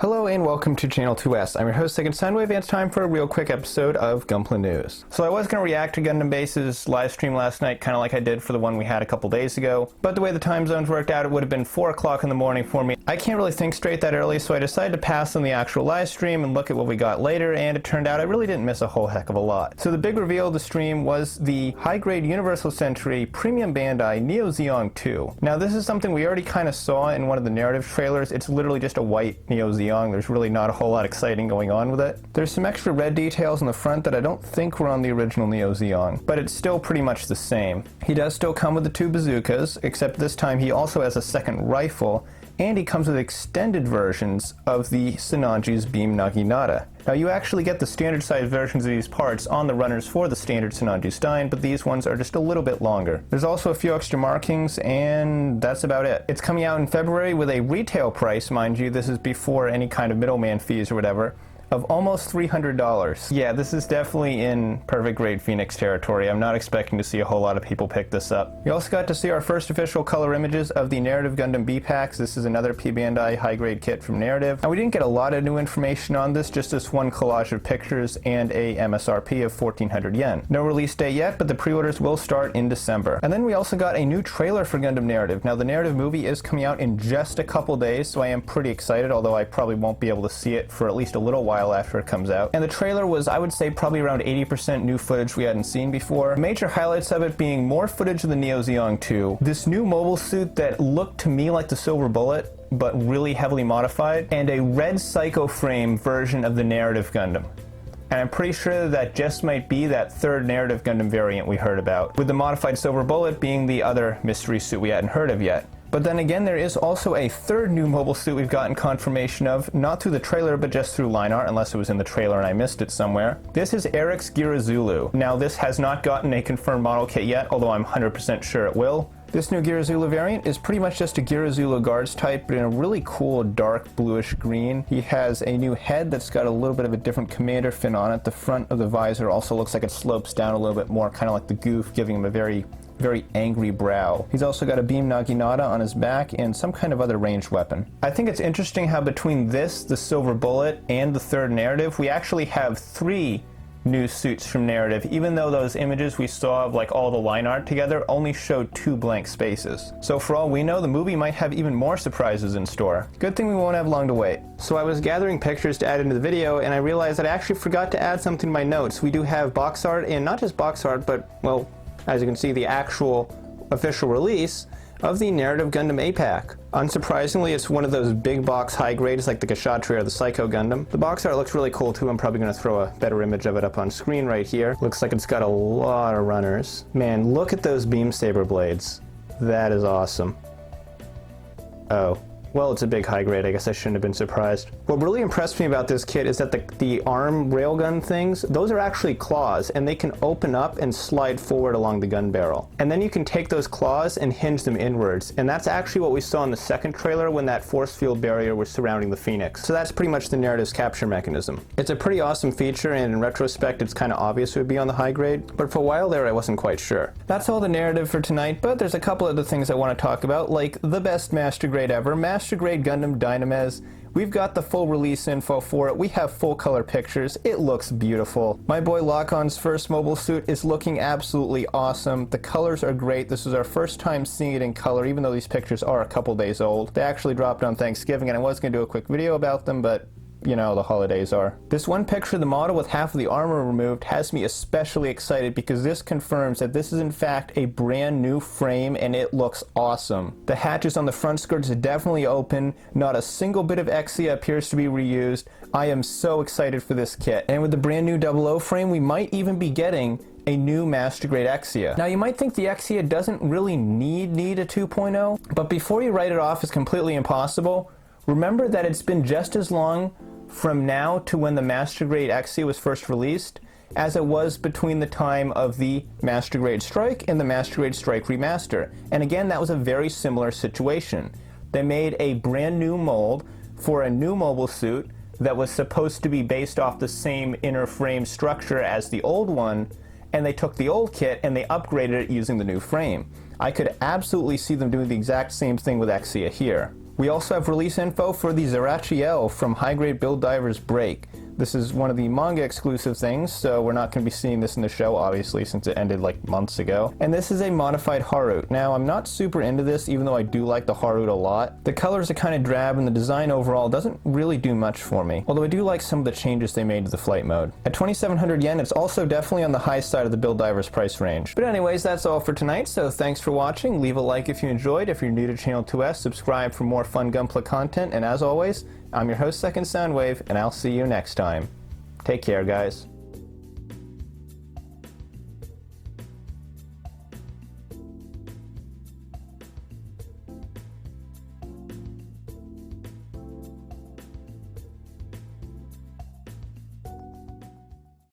Hello and welcome to Channel 2S. I'm your host, Second Soundwave, and it's time for a real quick episode of Gunpla News. So I was going to react to Gundam Base's live stream last night, kind of like I did for the one we had a couple days ago, but the way the time zones worked out, it would have been 4 o'clock in the morning for me. I can't really think straight that early, so I decided to pass on the actual live stream and look at what we got later, and it turned out I really didn't miss a whole heck of a lot. So the big reveal of the stream was the high-grade Universal Century Premium Bandai Neo Zeon 2. Now this is something we already kind of saw in one of the narrative trailers. It's literally just a white Neo Zeon. There's really not a whole lot exciting going on with it. There's some extra red details on the front that I don't think were on the original Neo Zeon, but it's still pretty much the same. He does still come with the 2 bazookas, except this time he also has a second rifle, and he comes with extended versions of the Sinanji's Beam Naginata. Now you actually get the standard size versions of these parts on the runners for the standard Sinanji Stein, but these ones are just a little bit longer. There's also a few extra markings, and that's about it. It's coming out in February with a retail price, mind you, this is before any kind of middleman fees or whatever, of almost $300. Yeah, this is definitely in perfect grade Phoenix territory. I'm not expecting to see a whole lot of people pick this up. We also got to see our first official color images of the Narrative Gundam B-Packs. This is another P Bandai high-grade kit from Narrative. And we didn't get a lot of new information on this, just this one collage of pictures and a MSRP of 1,400 yen. No release date yet, but the pre-orders will start in December. And then we also got a new trailer for Gundam Narrative. Now the Narrative movie is coming out in just a couple days, so I am pretty excited, although I probably won't be able to see it for at least a little while after it comes out. And the trailer was, I would say, probably around 80% new footage we hadn't seen before. Major highlights of it being more footage of the Neo Zeon 2, this new mobile suit that looked to me like the Silver Bullet, but really heavily modified, and a red Psycho Frame version of the Narrative Gundam. And I'm pretty sure that just might be that third Narrative Gundam variant we heard about, with the modified Silver Bullet being the other mystery suit we hadn't heard of yet. But then again, there is also a third new mobile suit we've gotten confirmation of, not through the trailer, but just through line art, unless it was in the trailer and I missed it somewhere. This is Eric's Geara Zulu. Now, this has not gotten a confirmed model kit yet, although I'm 100% sure it will. This new Geara Zulu variant is pretty much just a Geara Zulu guards type, but in a really cool dark bluish green. He has a new head that's got a little bit of a different commander fin on it. The front of the visor also looks like it slopes down a little bit more, kind of like the goof, giving him a very angry brow. He's also got a Beam Naginata on his back and some kind of other ranged weapon. I think it's interesting how between this, the Silver Bullet, and the third Narrative, we actually have 3 new suits from Narrative, even though those images we saw of like all the line art together only showed 2 blank spaces. So for all we know, the movie might have even more surprises in store. Good thing we won't have long to wait. So I was gathering pictures to add into the video, and I realized that I actually forgot to add something to my notes. We do have box art, and not just box art, but, well, as you can see, the actual official release of the Narrative Gundam A-Pack. Unsurprisingly, it's one of those big box high grades like the Kshatriya or the Psycho Gundam. The box art looks really cool too. I'm probably going to throw a better image of it up on screen right here. Looks like it's got a lot of runners. Man, look at those beam saber blades. That is awesome. Oh. Well, it's a big high grade, I guess I shouldn't have been surprised. What really impressed me about this kit is that the arm railgun things, those are actually claws, and they can open up and slide forward along the gun barrel. And then you can take those claws and hinge them inwards, and that's actually what we saw in the second trailer when that force field barrier was surrounding the Phoenix. So that's pretty much the Narrative's capture mechanism. It's a pretty awesome feature, and in retrospect it's kind of obvious it would be on the high grade, but for a while there I wasn't quite sure. That's all the Narrative for tonight, but there's a couple other things I want to talk about, like the best Master Grade ever, Master Grade Gundam Dynames. We've got the full release info for it. We have full color pictures. It looks beautiful. My boy Lockon's first mobile suit is looking absolutely awesome. The colors are great. This is our first time seeing it in color, even though these pictures are a couple days old. They actually dropped on Thanksgiving, and I was going to do a quick video about them, but you know, the holidays are. This one picture of the model with half of the armor removed has me especially excited because this confirms that this is in fact a brand new frame and it looks awesome. The hatches on the front skirts are definitely open. Not a single bit of Exia appears to be reused. I am so excited for this kit. And with the brand new 00 frame, we might even be getting a new Master Grade Exia. Now you might think the Exia doesn't really need a 2.0, but before you write it off as completely impossible, remember that it's been just as long from now to when the Master Grade Exia was first released as it was between the time of the Master Grade Strike and the Master Grade Strike Remaster. And again, that was a very similar situation. They made a brand new mold for a new mobile suit that was supposed to be based off the same inner frame structure as the old one, and they took the old kit and they upgraded it using the new frame. I could absolutely see them doing the exact same thing with Exia here. We also have release info for the Zerachiel from High Grade Build Divers Break. This is one of the manga exclusive things, so we're not going to be seeing this in the show, obviously, since it ended like months ago. And this is a modified Harut. Now, I'm not super into this, even though I do like the Harut a lot. The colors are kind of drab, and the design overall doesn't really do much for me, although I do like some of the changes they made to the flight mode. At 2,700 yen, it's also definitely on the high side of the Build Divers price range. But anyways, that's all for tonight, so thanks for watching. Leave a like if you enjoyed. If you're new to Channel 2S, subscribe for more fun Gunpla content, and as always, I'm your host, Second Soundwave, and I'll see you next time. Take care, guys.